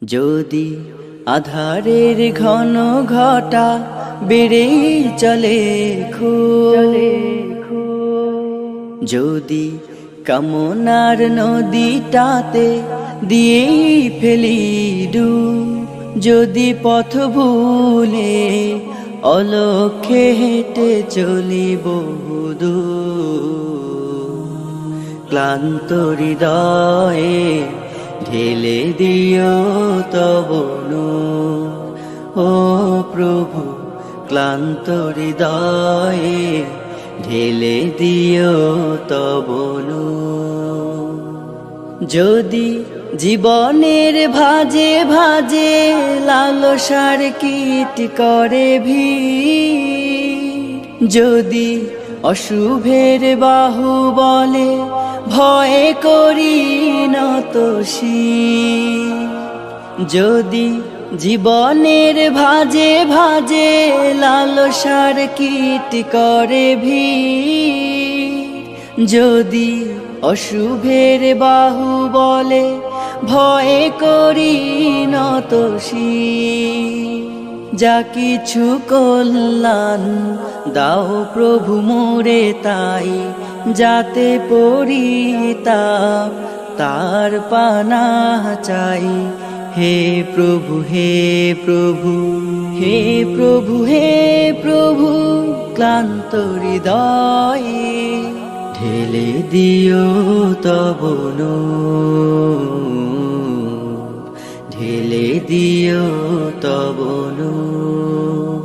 যদি আধারের ঘন ঘটা বেড়ে চলে যদি কামনার নদীটাতে দিয়ে ফেলি ডুব, যদি পথ ভুলে অলক্ষ্যে হেঁটে চলি বহুদূর, ক্লান্ত হৃদয়ে ঢেলে দিও তব নূর। ও প্রভু, ক্লান্ত হৃদয়ে ঢেলে দিও তব নূর। যদি জীবনের ভাজে ভাজে লালসার কীট করে ভিড়, যদি অশুভের বাহু বলে ভয় করি নত শির, যদি জীবনের ভাজে ভাজে লালসার কীট করে ভিড়, যদি অশুভের বাহু বলে ভয় করি নত শির, যা কিছু কল্যাণ দাও প্রভু মোরে তাই, যাতে পরিতাপ তার পানাহ চাই। হে প্রভু, হে প্রভু, হে প্রভু, হে প্রভু, ক্লান্ত হৃদয়ে ঢেলে দিও তব নূর, ঢেলে দিও তব নূর।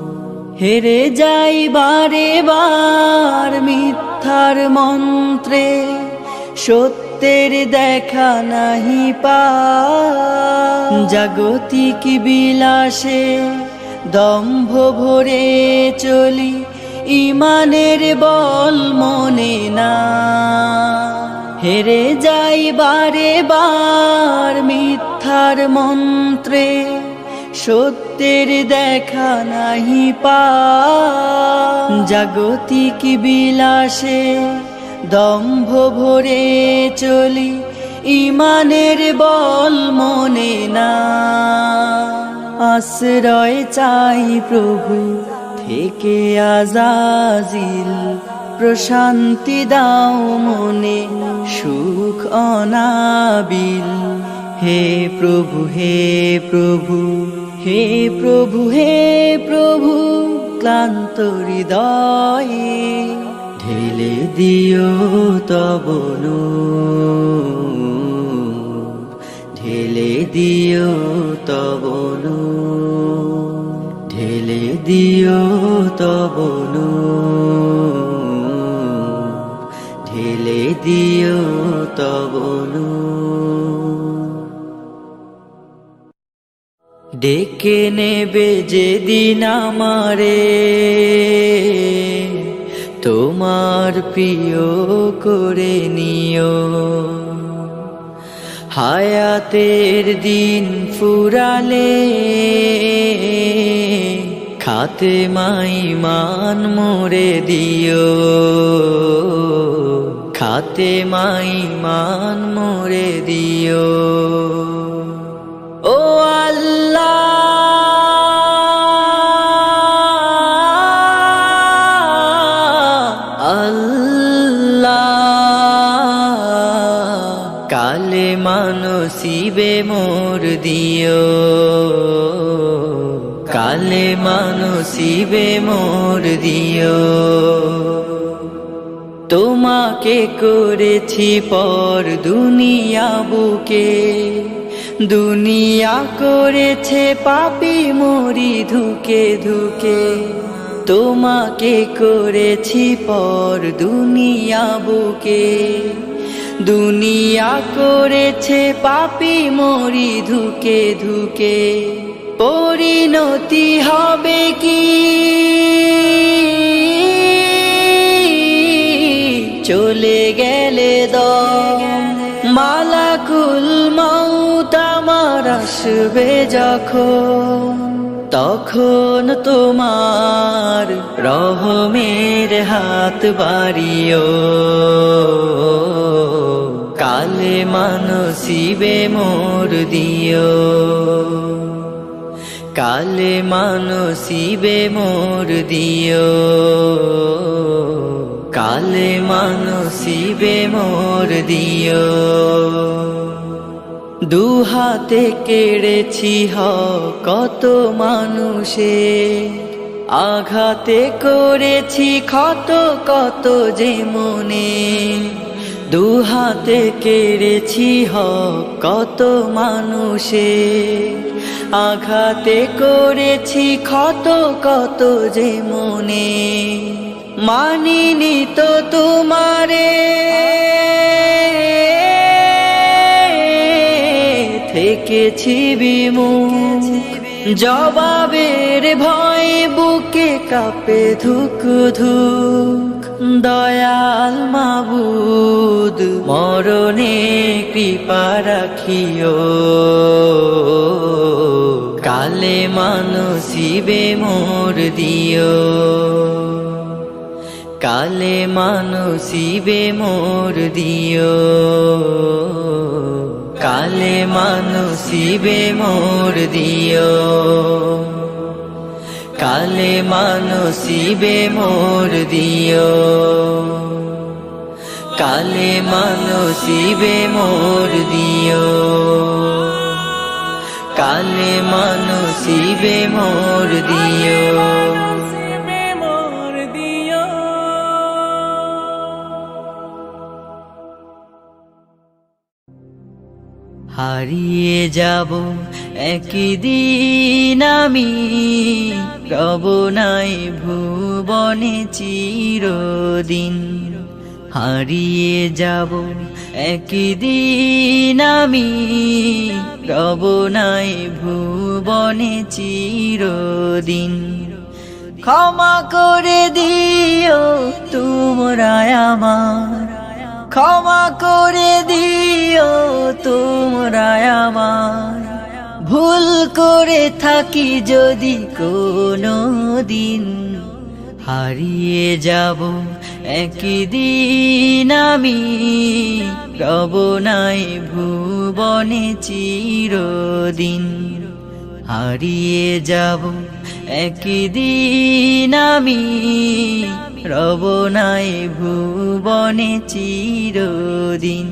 হেরে যাই বারে বার মিথ্যার মন্ত্রে, সত্যের দেখা নাহি পাই, জাগতিক বিলাসে দম্ভ ভরে চলি, ইমানের বল মনে না। হেরে যাই বারে বার মিথ্যার মন্ত্রে, সত্যের দেখা নাহি পাই, জাগতিক বিলাসে দম্ভ ভরে চলি, ইমানের বল মনে না। আশ্রয় চাই প্রভু থেকে আজাজিল, প্রশান্তি দাও মনে সুখ অনাবিল। হে প্রভু, হে প্রভু, হে প্রভু, হে প্রভু, ক্লান্ত হৃদয়ে ঢেলে দিও তব নূর, ঢেলে দিও তব নূর, ঢেলে দিও তব নূর, ঢেলে দিও তব নূর। ডেকে নেবে যেদিন আমারে তোমার প্রিয় করে নিও, হায়াতের দিন ফুরালে খাতেমাই মান মোরে দিও, খাতেমাই মান মোরে দিও। ও আল্লাহ, কালে মানসিবে মোর দিও, কালে মানসিবে মোর দিও। তোমাকে করেছি পর দুনিয়া বুকে, দুনিয়া করেছে পাপী মরি ধুকে ধুকে। তোমাকে করেছি পর দুনিয়া বুকে, দুনিয়া করেছে পাপী মরি ধুকে ধুকে। পরিণতি হবে কি চলে গেলে দম, মালাকুল মউত আমার আসবে যখন, তখন তোমার রহমের হাত বাড়িও, কালে মানসিবে মোর দিও। কালে মানসিবে মোর দিও, কালে মানসিবে মোর দিও। দুহাতে কেড়েছি কত মানুষে, আঘাতে করেছি ক্ষত কত যে মনে। দুহাতে কেড়েছি কত মানুষে, আঘাতে করেছি ক্ষত কত যে মনে। মানিনি তো তোমারে, থেকেছি বিমুখ, জবাবের ভয় বুকে কাঁপে ধুক ধুক। দয়াল মাবুদ মরণে কৃপা রাখিও, কালে মানসিবে মোর দিও, কালে মানসিবে মোর দিও, কালে মানসিবে মোর দিও, কালে মানসিবে মোর দিও, কালে মানসিবে মোর দিও, কালে মানসিবে মোর দিও। হারিয়ে যাব একদিন আমি, রব নাই ভুবনে চিরদিন। হারিয়ে যাব একদিন আমি, রব নাই ভুবনে চিরদিন। ক্ষমা করে দিও তোমরা আমার, ক্ষমা করে দিও তোমরা আমার। ভুল করে থাকি যদি কোনো দিন, হারিয়ে যাব একদিন আমি, রব নাই ভুবনে চিরদিন। হারিয়ে যাব একদিন আমি, রব নাই ভুবনে চিরদিন।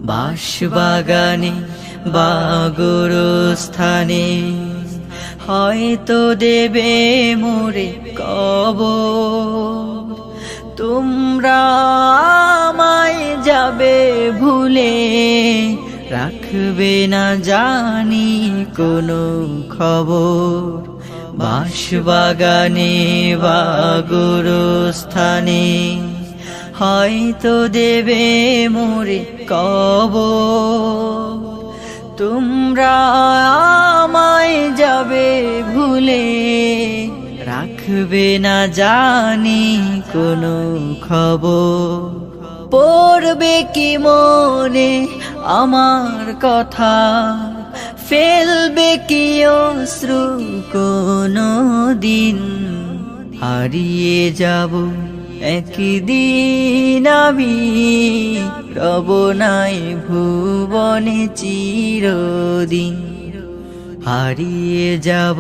বাঁশবাগানে বা গোরস্থানে হয়তো দেবে মোরে কবর, তোমরা আমায় যাবে ভুলে, রাখবে না জানি কোনো খবর। বাঁশবাগানে বা গোরস্থানে হয়তো দেবে মোরে কবর, তোমরা আমায় যাবে ভুলে, রাখবে না জানি কোনো খবর। পড়বে কি মনে আমার কথা, ফেলবে কি অশ্রু কোনো দিন। হারিয়ে যাব একদিন আমি, রব নাই ভুবনে চিরদিন। হারিয়ে যাব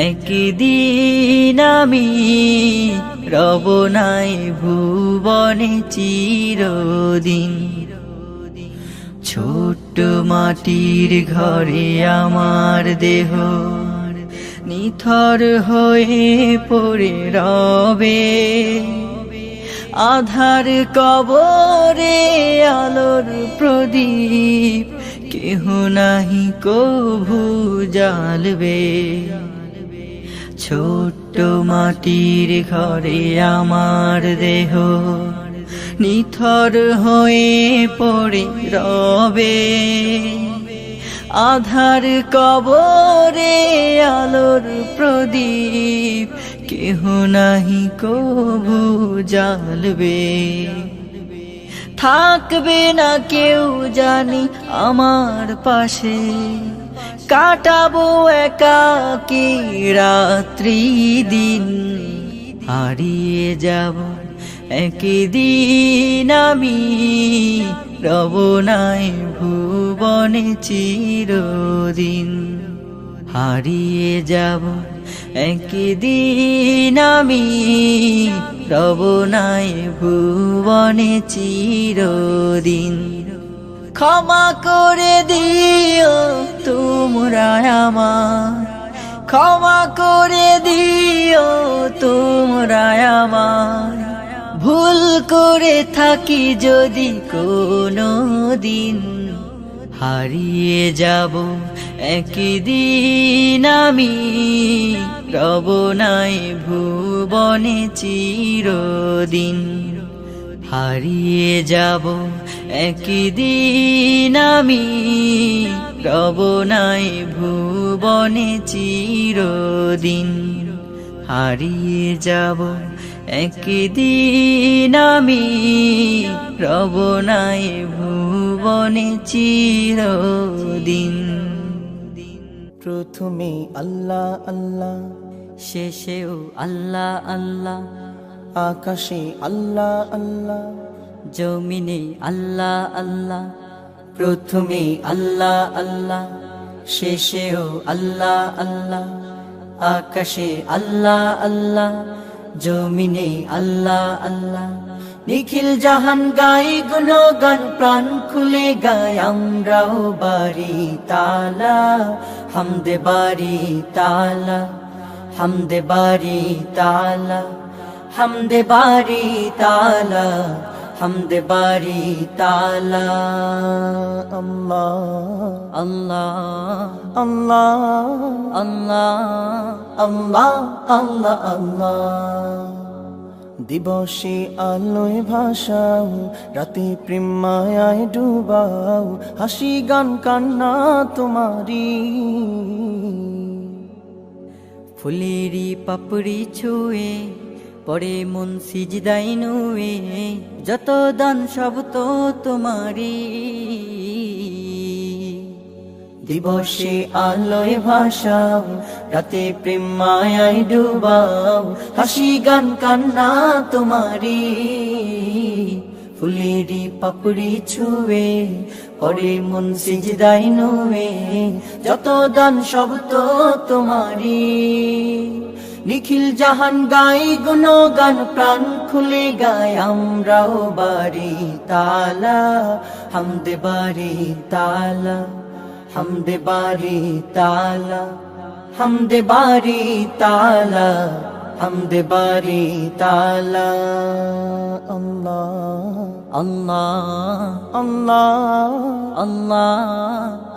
একদিন আমি, রব নাই ভুবনে চিরদিন। ছোট্ট মাটির ঘরে আমার দেহ নিথর হয়ে পড়ে রবে, আধার কবরে আলোর প্রদীপ কেহ নাহি কভু জ্বালবে। ছোট্ট মাটির ঘরে আমার দেহ নিথর হয়ে পড়ে রবে, আধার কবরে আলোর প্রদীপ কেহ নাহি কভু জ্বালবে। থাকবে না কেউ জানি আমার পাশে, কাটাবো একাকী রাত্রি দিন। হারিয়ে যাব একদিন আমি, রব নাই ভুবনে চিরদিন। হারিয়ে যাব একদিন আমি, রব নাই ভুবনে চিরদিন। ক্ষমা করে দিও তোমরা আমায়, ক্ষমা করে দিও তোমরা আমায়, ভুল করে থাকি যদি কোনো দিন। হারিয়ে যাব একদিন আমি, রব নাই ভুবনে চিরদিন। হারিয়ে যাব একদিন আমি, রব নাই ভুবনে চিরদিন। হারিয়ে যাব একদিন আমি, রব নাই ভুবনে চিরদিন। প্রথমে আল্লাহ আল্লাহ, শেষেও আল্লাহ আল্লাহ, আকাশে আল্লাহ আল্লাহ, জমিনে আল্লাহ আল্লাহ। প্রথমে আল্লাহ আল্লাহ, শেষেও আল্লাহ আল্লাহ, আকাশে আল্লাহ আল্লাহ, জমিনে আল্লাহ আল্লাহ। নিখিল জাহান গাই গুণগান, প্রাণ খুলে গাই আমরাও বাড়ি তালা, হামদে বাড়ি তালা, হামদে বাড়ি তালা, হামদে বাড়ি তালা, হামদে বাড়ি তালা। আল্লাহ আল্লাহ আল্লাহ আল্লাহ আল্লাহ আল্লাহ আল্লাহ। দিবসে আলোয় ভাসাও, রাতে প্রেম মায়ায় ডুবাও, হাসি গান কান্না তোমারি। ফুলেরি পাপড়ি ছুঁয়ে পড়ে মন সিজদাই নুয়ে, যত দান সব তো তোমারি। দিবসে আলোয় ভাসাও, রাতে প্রেম মায়ায় ডুবাও, হাসি গান কান্না তোমারি। ফুলেরি পাপড়ি ছুঁয়ে পড়ে মন সিজদাই নুয়ে, যত দান সব তো তোমারি। নিখিল জাহান গাই গুণগান, প্রাণ খুলে গায় আমরাও বাড়ি তালা, হামদে বাড়ি তালা, হামদে বাড়ি তালা, হামদে বাড়ি তালা, হামদে বাড়ি তালা। আল্লাহ আল্লাহ আল্লাহ আল্লাহ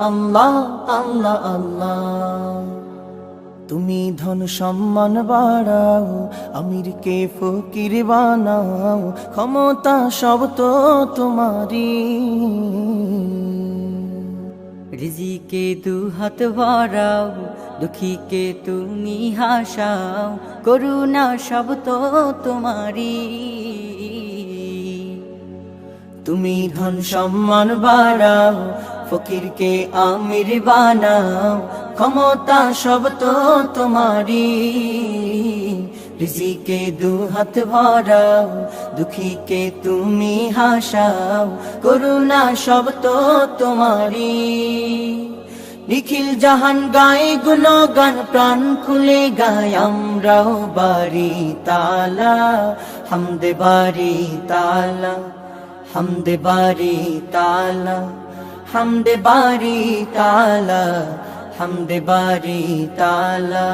আল্লাহ আল্লাহ আল্লাহ। তুমি ধন সম্মান বাড়াও, আমিরকে ফকির বানাও, ক্ষমতা সব তো তোমারি। রিজিকে দু হাত ভরাও, দুঃখীকে তুমি হাসাও, করুণা সব তো তোমারি। তুমি ধন সম্মান বাড়াও, ফকিরকে আমির বানাও, ক্ষমতা সব তো তোমারি। রিজিকে দু হাত ভরাও, দুঃখীকে তুমি হাসাও, করুণা সব তো তোমারি। নিখিল জাহান গায়ে গুণগান, প্রাণ খুলে গায় আমরাও বাড়ি তালা, হামদে বাড়ি তালা, হামদে বাড়ি তালা, হামদে বাড়ি তালা, হামদে বাড়ি তালা।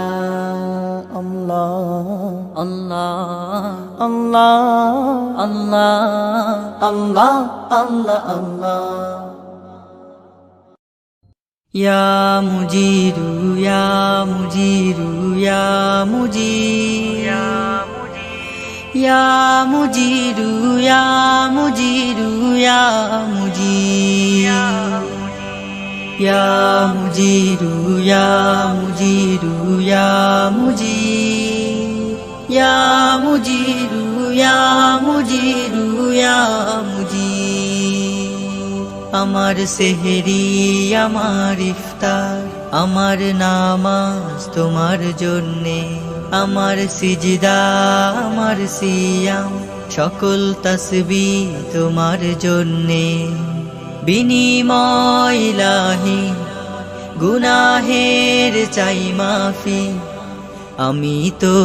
আল্লাহ আল্লাহ আল্লাহ আল্লাহ আল্লাহ আল্লাহ আল্লাহ। ইয়া মুজিরু ইয়া মুজিরু ইয়া মুজির, ইয়া মুজিরু ইয়া মুজিরু ইয়া মুজির, ইয়া মুজিরু ইয়া মুজিরু ইয়া মুজির, ইয়া মুজিরু ইয়া মুজিরু ইয়া মুজির। আমার সেহরি আমার ইফতার, আমার নামাজ তোমার জন্যে, আমার সিজদা আমার সিয়াম, সকল তাসবিহ তোমার জন্যে। বিনিময় ইলাহি গুনাহের চাই মাফি, আমি তো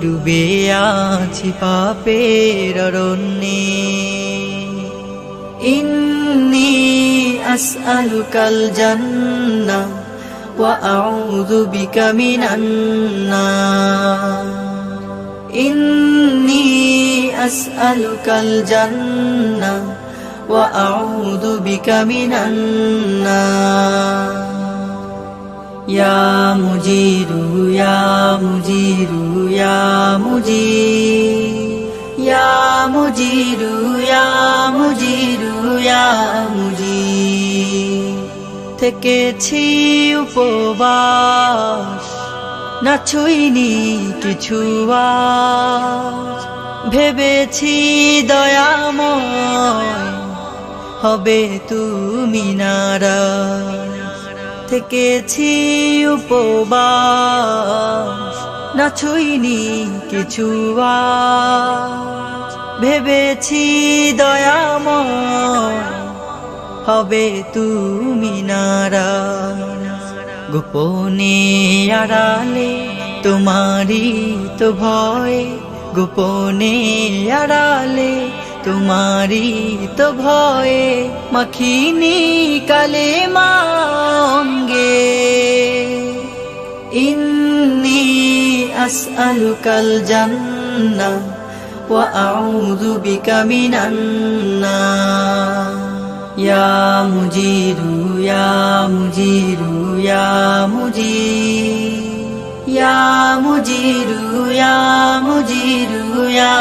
ডুবে আছি পাপের অরণ্যে। ইন্নী আসআলুকাল জান্নাহ ওয়া আউযু বিকা মিনান নার। ইন্নী আসআলুকাল জান্নাহ ওয়া আউযু বিকা মিনান নার। ইয়া মুজিরু ইয়া মুজিরু ইয়া মুজির, ইয়া মুজিরু ইয়া মুজিরু ইয়া মুজির। থেকেছি উপবাস, না ছুঁইনি কিছু আজ, ভেবেছি দয়াময় হবে তুমি নারাজ। থেকেছি উপবাস, না ছুঁইনি কিছু আজ, ভেবেছি দয়াময় হবে তুমি নারাজ। গোপনে আড়ালে তোমারই তো ভয়, গোপনে আড়ালে তোমারই তো ভয়ে, মাখিনি কালেমা অঙ্গে। ইন্নী আসআলুকাল জান্নাহ ওয়া আউযু বিকা মিনান নার। ইয়া মুজিরু ইয়া মুজিরু ইয়া মুজির, ইয়া মুজিরু ইয়া মুজিরু ইয়া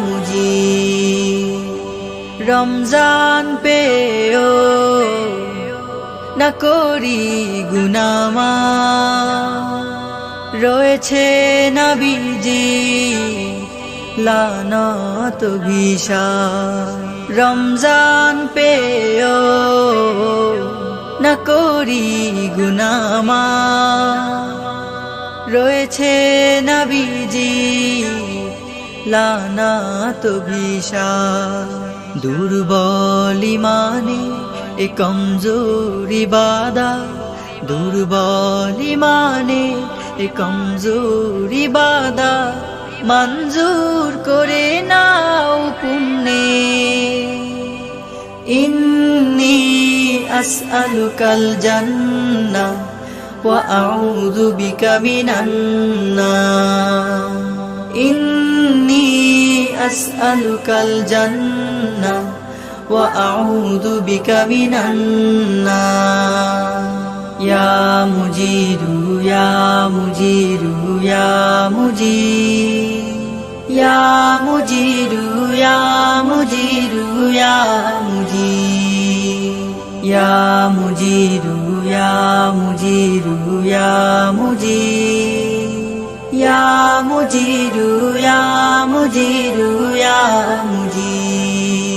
মুজির। রমজান পেও না করি গুনামা, রয়েছে নবীজি লানত ভিসায়। রমজান পেও না করি গুনামা, রয়েছে নবীজি লানত ভিসায়। দুর্বল ইমানে এ কমজোর ইবাদত, দুর্বল ইমানে এ কমজোর ইবাদত, মঞ্জুর করে নাও পুণ্যে। ইন্নী আসআলুকাল জান্নাহ ওয়া আউযু বিকা মিনান নার। ইন্নী আসআলুকাল জান্নাহ ওয়া আউযু বিকা মিনান নার। ইয়া মুজিরু ইয়া মুজিরু ইয়া মুজির, ইয়া মুজিরু ইয়া মুজিরু ইয়া মুজির। ইয়া মুজিরু ইয়া মুজিরু ইয়া মুজির, ইয়া মুজিরু ইয়া মুজিরু ইয়া মুজির।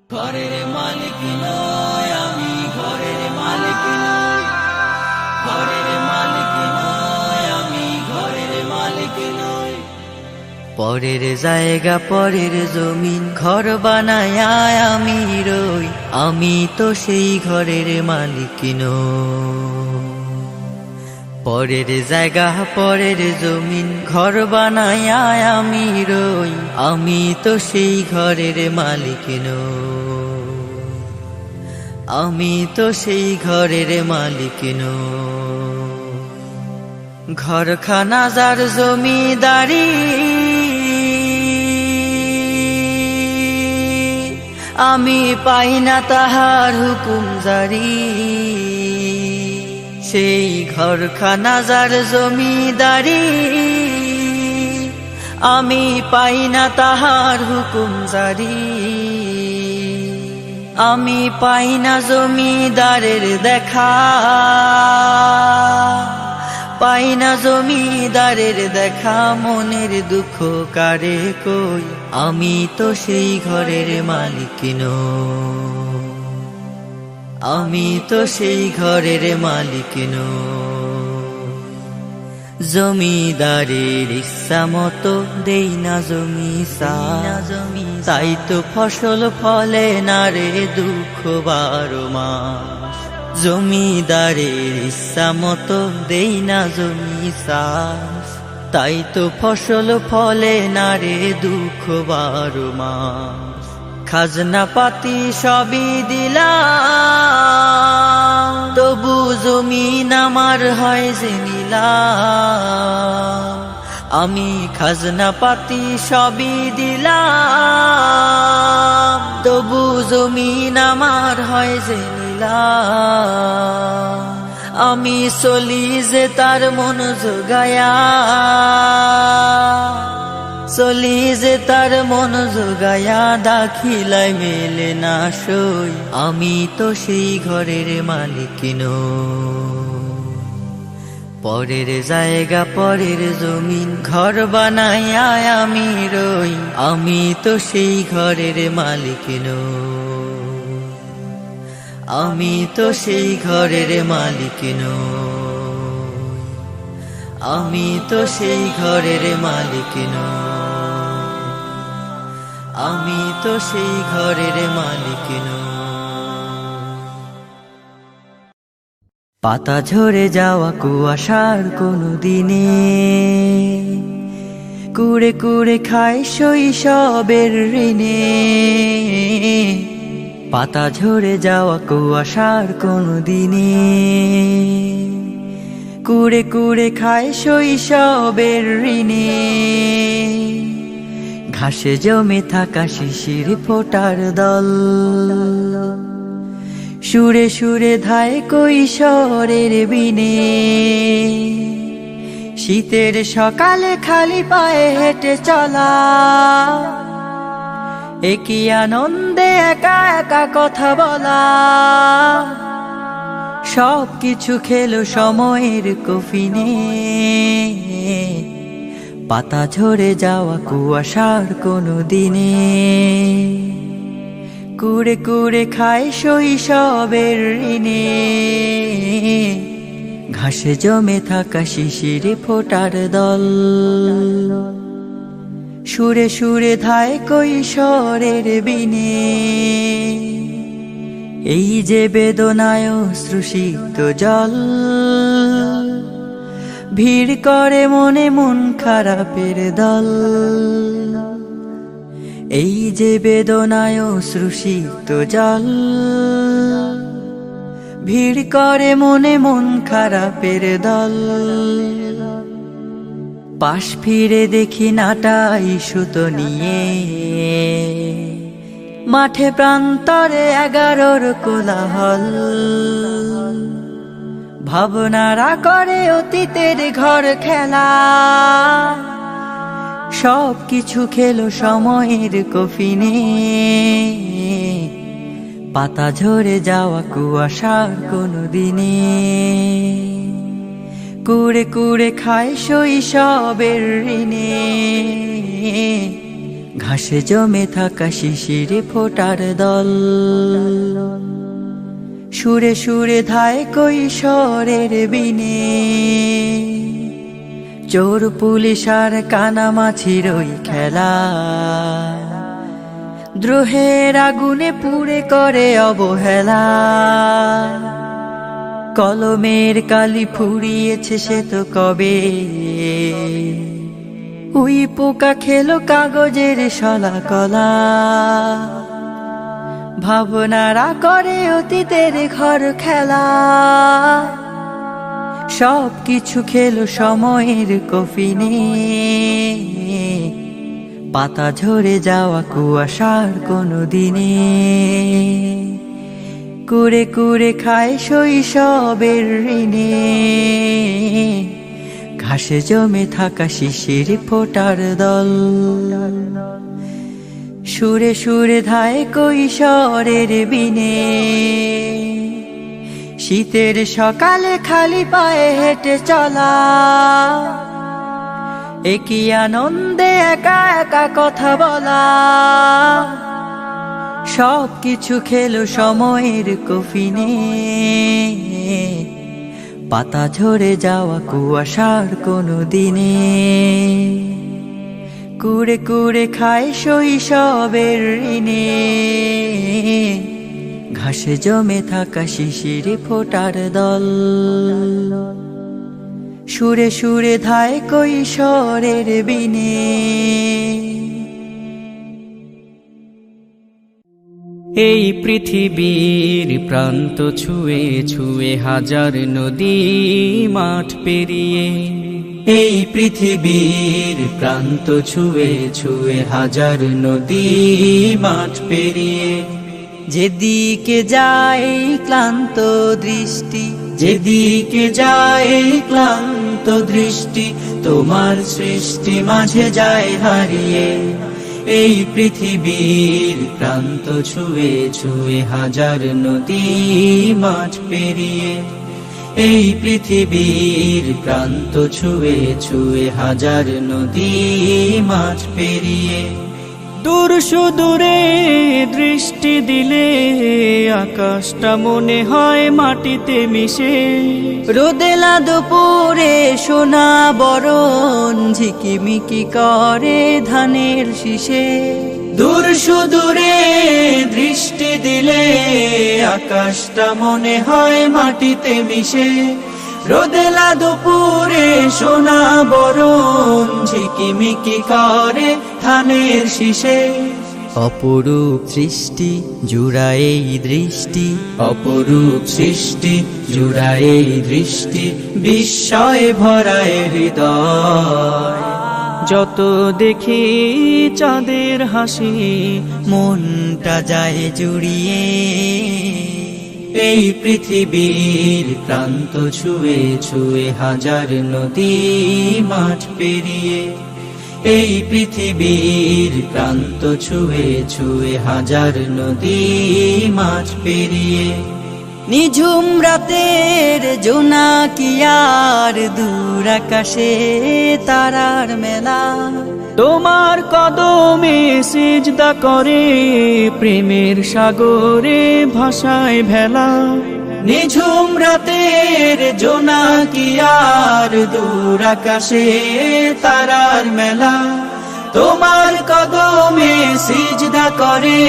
ঘরের মালিক নয় আমি, ঘরের মালিক নয়, ঘরের মালিক নয় আমি, ঘরের মালিক নয়। পরের জায়গা পরের জমিন ঘর বানায় আমি রই, আমি তো সেই ঘরের মালিক নই। পরের জায়গা পরের জমিন ঘর বানায় আমি রই, আমি তো সেই ঘরের মালিক নই। আমি তো সেই ঘরের মালিক নই। ঘরখানা যার জমিদারি, আমি পাই না তাহার হুকুম জারি। সেই ঘরখানা যার জমিদারি, আমি পাই না তাহার হুকুম জারি। আমি পাই না জমিদারের দেখা, পাই না জমিদারের দেখা, মনের দুঃখ কারে কই, আমি তো সেই ঘরের মালিক নই। আমি তো সেই ঘরের মালিক নই। জমিদারের ইচ্ছা মতো দেই না জমি সাজ, তাই তো ফসল ফলে না রে দুঃখ 12 মাস। জমিদারের ইচ্ছা মতো দেই না জমি সাজ, তাই তো ফসল ফলে না রে দুঃখ 12 মাস। খাজনা পাতি সবই দিলাম, তবু জমিন আমার হয় যে নিলাম। আমি খাজনা পাতি সবই দিলাম, তবু জমিন আমার হয় যে নিলাম। আমি চলি যে তার মন জোগায়া, চলি যে তার মন জোগায়া, দাখিলায় মেলে না সই। আমি তো সেই ঘরের মালিক নই, পরের জায়গা পরের জমিন ঘর বানাইয়া আমি রই। আমি তো সেই ঘরের মালিক নই, আমি তো সেই ঘরের মালিক নই, আমি তো সেই ঘরের মালিক নই, আমি তো সেই ঘরের মালিক নই। পাতা ঝরে যাওয়া কুয়াশার কোনো দিনে, কুড়ে কুড়ে খায় শৈশবের ঋণে। পাতা ঝরে যাওয়া কুয়াশার কোনো দিনে, কুড়ে কুড়ে খায় শৈশবের ঋণে। ঘাসে জমে থাকা শিশির ফোটার দল, সুরে সুরে ধায় কৈশোরের বিনে। শীতের সকালে খালি পায়ে হেঁটে চলা, একই আনন্দে একা একা কথা বলা। সব কিছু খেলো সময়ের কফিনে, পাতা ঝরে যাওয়া কুয়াশার কোনো দিনে। কুড়ে কুড়ে খায় শৈশবের ঋণে, ঘাসে জমে থাকা শিশির ফোটার দল, সুরে সুরে ধায় কৈশোরের বিনে। এই যে বেদনায় অশ্রুসিক্ত জল, ভিড় করে মনে মন খারাপের দল। এই যে বেদনায় অশ্রুসিক্ত জল, ভিড় করে মনে মন খারাপের দল। পাশ ফিরে দেখি নাটাই সুতো নিয়ে, মাঠে প্রান্তরে 11র কোলাহল। ভাবনারা করে অতীতের ঘর খেলা, সব কিছু খেলো সময়ের কফিনে। পাতা ঝরে যাওয়া কুয়াশার কোনো দিনে, কুড়ে কুড়ে খায় শৈশবের ঋণে। ঘাসে জমে থাকা শিশির ফোটার দল, সুরে সুরে ধায় কৈশোরের বিনে। চোর পুলিশ আর কানামাছির ওই খেলা, দ্রোহের আগুনে পুড়ে করে অবহেলা। কলমের কালি ফুরিয়েছে সে তো কবে, উই পোকা খেলো কাগজের শলা কলা। ভাবনারা করে অতীতের ঘর খেলা, সব কিছু খেলো সময়ের কফিনে। পাতা ঝরে যাওয়া কুয়াশার কোনো দিনে, কুড়ে কুড়ে খায় শৈশবের ঋণে। ঘাসে জমে থাকা শিশির ফোটার দল, সুরে সুরে ধায় কৈশোরের বিনে। শীতের সকালে খালি পায়ে হেঁটে চলা, একই আনন্দে একা একা কথা বলা। সব কিছু খেলো সময়ের কফিনে, পাতা ঝরে যাওয়া কুয়াশার কোনো দিনে কুড়ে কুড়ে খায় শৈশবের ঋণে ঘাসে জমে থাকা শিশির ফোটার দল সুরে সুরে ধায় কৈশোরের বিনে এই পৃথিবীর প্রান্ত ছুঁয়ে ছুঁয়ে হাজার নদী মাঠ পেরিয়ে এই পৃথিবীর প্রান্ত ছুঁয়ে ছুঁয়ে হাজার নদী মাঠ পেরিয়ে যেদিকে যায় ক্লান্ত দৃষ্টি যেদিকে যায় ক্লান্ত দৃষ্টি তোমার সৃষ্টি মাঝে যায় হারিয়ে এই পৃথিবীর প্রান্ত ছুঁয়ে ছুঁয়ে হাজার নদী মাঠ পেরিয়ে এই পৃথিবীর প্রান্ত ছুঁয়ে ছুঁয়ে হাজার নদী মাঠ পেরিয়ে দূর সুদূরে দৃষ্টি দিলে আকাশটা মনে হয় মাটিতে মিশে রোদেলা দুপুরে সোনা বরণ ঝিকিমিকি করে ধানের শীষে দূর সুদূরে দৃষ্টি দিলে আকাশটা মনে হয় মাটিতে মিশে রোদেলা দুপুরে সোনা বরণ ঝিকিমিকি করে ধানের শীষে অপরূপ সৃষ্টি জুড়ায় এই দৃষ্টি অপরূপ সৃষ্টি জুড়ায় এই দৃষ্টি বিস্ময়ে ভরায় হৃদয় যত দেখি চাঁদের হাসি মনটা যায় জুড়িয়ে এই পৃথিবীর প্রান্ত ছুঁয়ে ছুঁয়ে হাজার নদী মাঠ পেরিয়ে এই পৃথিবীর প্রান্ত ছুঁয়ে ছুঁয়ে হাজার নদী মাঠ পেরিয়ে নিঝুম রাতের জোনাকিয়ার দূর আকাশে তারার মেলা তোমার কদমে সিজদা করে প্রেমের সাগরে ভাষায় ভেলা নিঝুম রাতের জোনাকিয়ার দূর আকাশে তারার মেলা তোমার কদমে সিজদা করে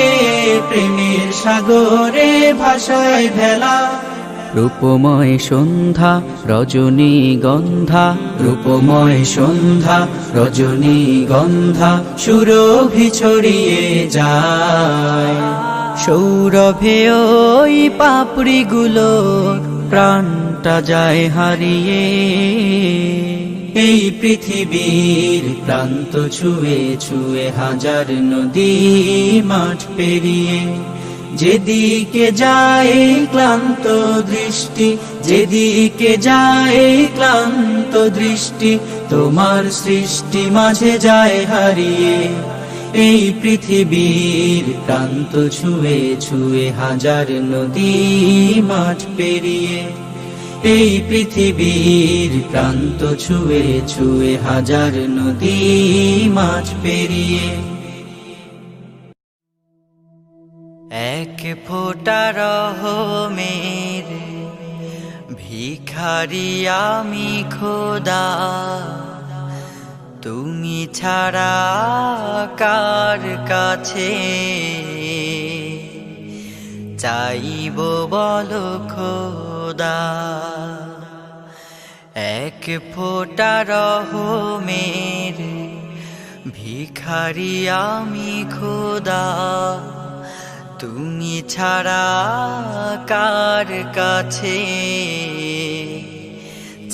প্রেমের সাগরে ভাষায় ভেলা রূপময় সন্ধ্যা রজনী গন্ধা রূপময় সন্ধ্যা রজনী গন্ধা সুরভি ছড়িয়ে যায় সৌরভে ওই পাপড়িগুলো প্রাণটা যায় হারিয়ে এই পৃথিবীর প্রান্ত ছুঁয়ে ছুঁয়ে হাজার নদী মাঠ পেরিয়ে যেদিকে যায় ক্লান্ত দৃষ্টি যেদিকে যায় ক্লান্ত দৃষ্টি তোমার সৃষ্টি মাঝে যায় হারিয়ে এই পৃথিবীর প্রান্ত ছুঁয়ে ছুঁয়ে হাজার নদী মাঠ পেরিয়ে এই পৃথিবীর প্রান্ত ছুঁয়ে ছুঁয়ে হাজার নদী মাঠ পেরিয়ে এক ফোঁটা রহমের ভিখারি আমি খোদা তুমি ছাড়া কার কাছে চাইব বলো খোদা এক ফোঁটা রহমের ভিখারি আমি খোদা তুমি ছাড়া কার কাছে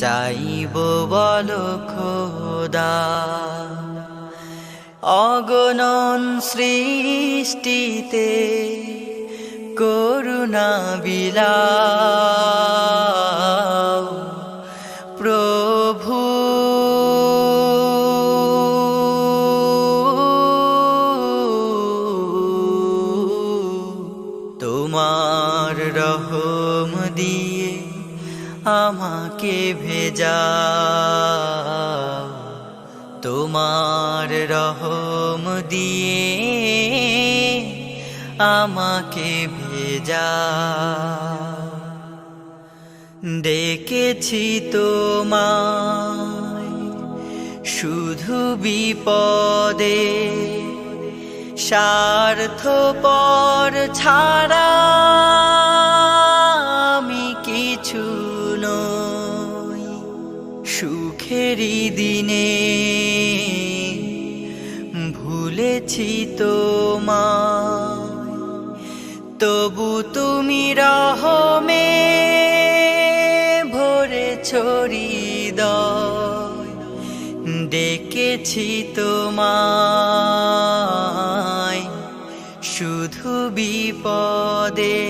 চাইব বলো খোদা অগণন সৃষ্টিতে করুণা বিলাও প্রভু তোমার রহম দিয়ে আমাকে ভেজাও তোমার রহম দিয়ে আমাকে ভেজাও ডেকেছি তোমায় শুধু বিপদে, স্বার্থপর ছাড়া আমি কিছু নই। সুখেরই দিনে ভুলেছি তোমায়, তবু তুমি রহমে ভরেছ হৃদয়। ডেকেছি তোমায় শুধু বিপদে,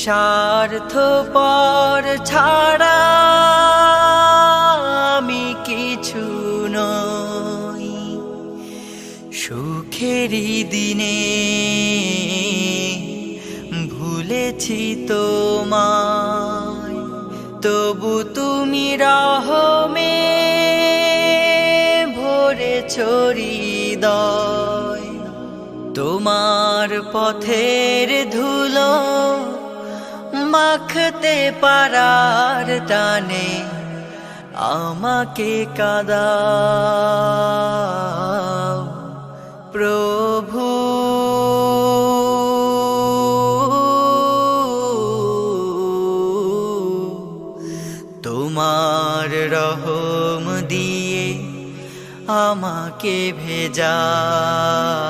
স্বার্থপর ছাড়া আমি কিছু নই। সুখেরই দিনে ভুলেছি তোমায়, তবু তুমি রহমে ভরেছ হৃদয়। তোমার পথের ধুলো মাখতে পারার টানে আমাকে কাঁদাও প্রভু। তোমার রহম দিয়ে আমাকে ভেজাও,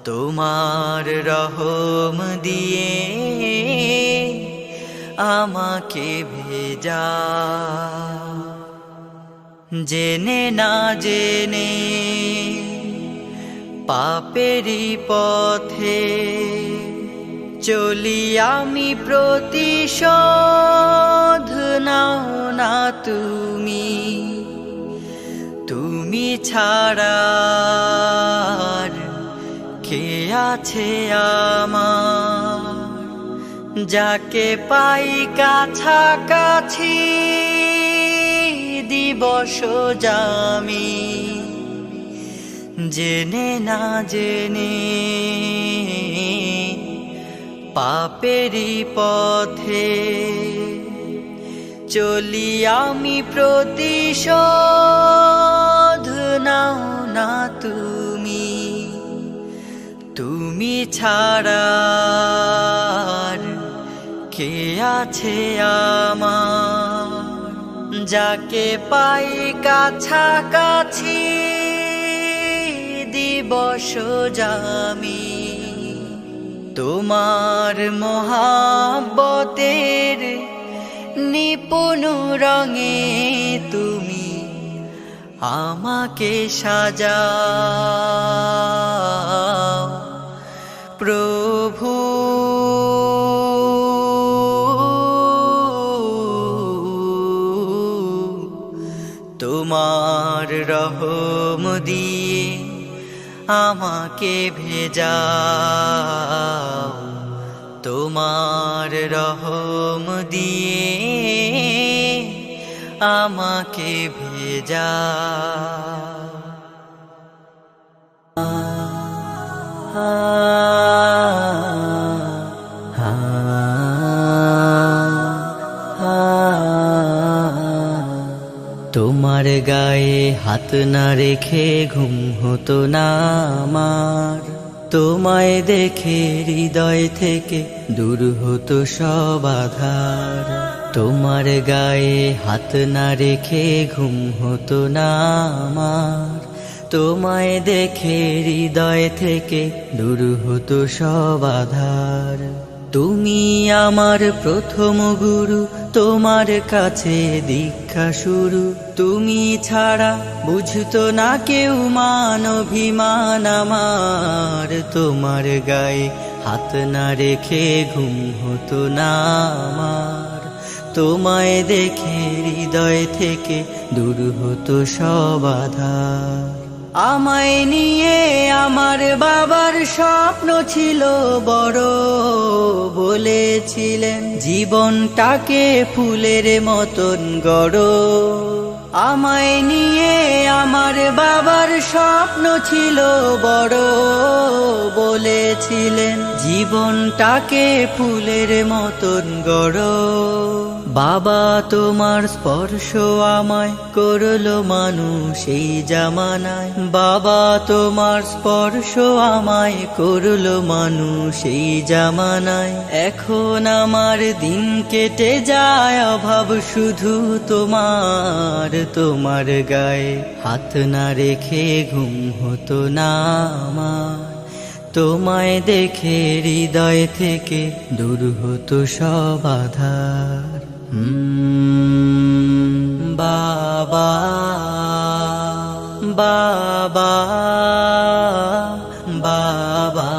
তোমার রহম দিয়ে আমাকে ভেজাও। জেনে না জেনে পাপেরই পথে চলি আমি, প্রতিশোধ নাও না তুমি। তুমি ছাড়া আর কে আছে আমার, যাকে পাই কাছাকাছি দিবস জামি। জেনে না জেনে পাপেরই পথে চলি আমি, প্রতিশোধ নাও না তুমি। তুমি ছাড়া আর কে আছে আমার, যাকে পাই কাছাকাছি দিবস জামি। তোমার মহাব্বতের নিপুণ রঙে তুমি আমাকে সাজাও প্রভু। তোমার রহম দিয়ে আমাকে ভেজাও, তোমার রহম দিয়ে আমাকে ভেজাও। তোমার গায়ে হাত না রেখে ঘুম হতো না আমার, তোমায় দেখে হৃদয় থেকে দূর হতো সব আধার। তোমার গায়ে হাত না রেখে ঘুম হতো না আমার, তোমায় দেখে হৃদয় থেকে দূর হতো সব আধার। তুমি আমার প্রথম গুরু, তোমার কাছে দীক্ষা শুরু। তুমি ছাড়া বুঝতো না কেউ মান অভিমান আমার, তোমার গায়ে হাত না রেখে ঘুম হতো না আমার, তোমায় দেখে হৃদয় থেকে দূর হতো সব আধার। আমায় নিয়ে আমার বাবার স্বপ্ন ছিল বড়, বলেছিলেন জীবনটাকে ফুলের মতন গড়ো। আমায় নিয়ে আমার বাবার স্বপ্ন ছিল বড়, বলেছিলেন জীবনটাকে ফুলের মতন গড়। বাবা তোমার স্পর্শ আমায় করলো মানুষ এই জামানায়, বাবা তোমার স্পর্শ আমায় করলো মানুষ এই জামানায়। এখন আমার দিন কেটে যায় অভাব শুধু তোমার, তোমার গায়ে হাত না রেখে ঘুম হতো না আমার। তোমায় দেখে হৃদয় থেকে দূর হতো সব আধার। বাবা বাবা বাবা,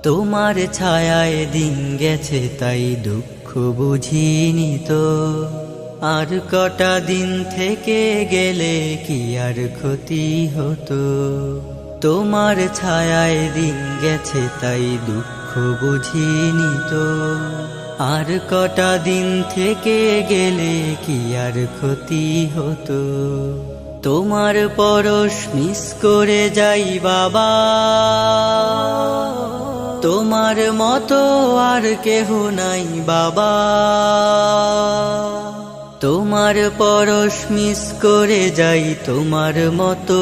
তোমার ছায়ায় দিন গেছে তাই দুঃখ বুঝিনি তো। আর কটা দিন থেকে গেলে কি আর ক্ষতি হতো। তোমার ছায়ায় দিন গেছে তাই দুঃখ বুঝিনি তো। আর কটা দিন থেকে গেলে কি আর ক্ষতি হতো। তোমার পরশ মিস করে যাই বাবা, তোমার মতো আর কেহ নাই বাবা। তোমার পরশ মিস করে যাই, তোমার মতো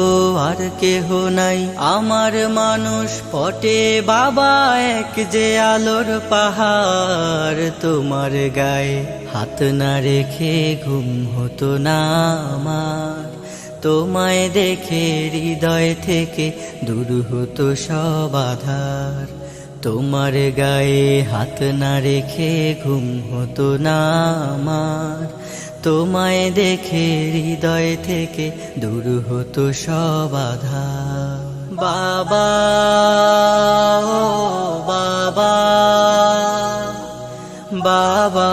আর কেহ নাই। আমার মানুষ পটে বাবা এক যে আলোর পাহাড়, তোমার গায়ে হাত না রেখে ঘুম হতো না আমার। তোমায় দেখে হৃদয় থেকে দূর হতো সব আধার। তোমার গায়ে হাত না রেখে ঘুম হতো না আমার। তোমায় দেখে হৃদয় থেকে দূর হতো সব আধার। বাবা ও বাবা বাবা।